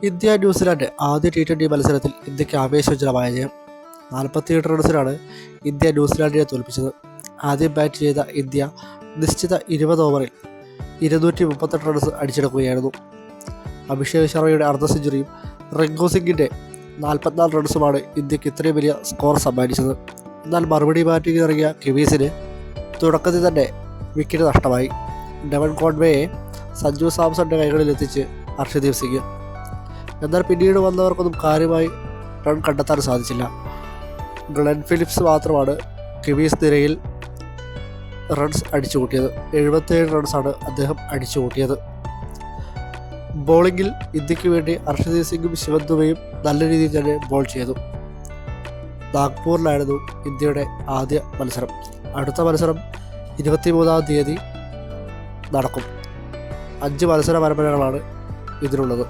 India New Zealand ആദ്യ T20 മത്സരത്തിൽ ഇന്ത്യക്ക് ആവേശോജ്വലമായ ജയം. 48 റൺസിനാണ് ഇന്ത്യ ന്യൂസിലാൻഡിനെ തോൽപ്പിച്ചത്. ആദ്യം ബാറ്റ് ചെയ്ത ഇന്ത്യ നിശ്ചിത 20 ഓവറിൽ 238 റൺസ് അടിച്ചെടുക്കുകയായിരുന്നു. അഭിഷേക് ശർമ്മയുടെ അർദ്ധ സെഞ്ചുറിയും റിങ്കു സിംഗിൻ്റെ 44 റൺസുമാണ് ഇന്ത്യക്ക് ഇത്രയും വലിയ സ്കോർ സമ്മാനിച്ചത്. എന്നാൽ മറുപടി ബാറ്റിംഗ് ഇറങ്ങിയ കിവീസിന് തുടക്കത്തിൽ തന്നെ വിക്കറ്റ് നഷ്ടമായി. ഡെവൻ കോൺവേയെ സഞ്ജു സാംസന്റെ കൈകളിലെത്തിച്ച് ഹർഷദീപ് സിംഗ്. എന്നാൽ പിന്നീട് വന്നവർക്കൊന്നും കാര്യമായി റൺ കണ്ടെത്താൻ സാധിച്ചില്ല. ഗ്ലെൻ ഫിലിപ്സ് മാത്രമാണ് കിവീസ് നിരയിൽ റൺസ് അടിച്ചുകൂട്ടിയത്. 77 റൺസാണ് അദ്ദേഹം അടിച്ചുകൂട്ടിയത്. ബോളിങ്ങിൽ ഇന്ത്യക്ക് വേണ്ടി ഹർഷദീപ് സിംഗും ശിവൻ ദുബെയും നല്ല രീതിയിൽ തന്നെ ബോൾ ചെയ്തു. നാഗ്പൂരിലായിരുന്നു ഇന്ത്യയുടെ ആദ്യ മത്സരം. അടുത്ത മത്സരം 23-ാം തീയതി നടക്കും. 5 മത്സര പരമ്പരകളാണ് ഇതിനുള്ളത്.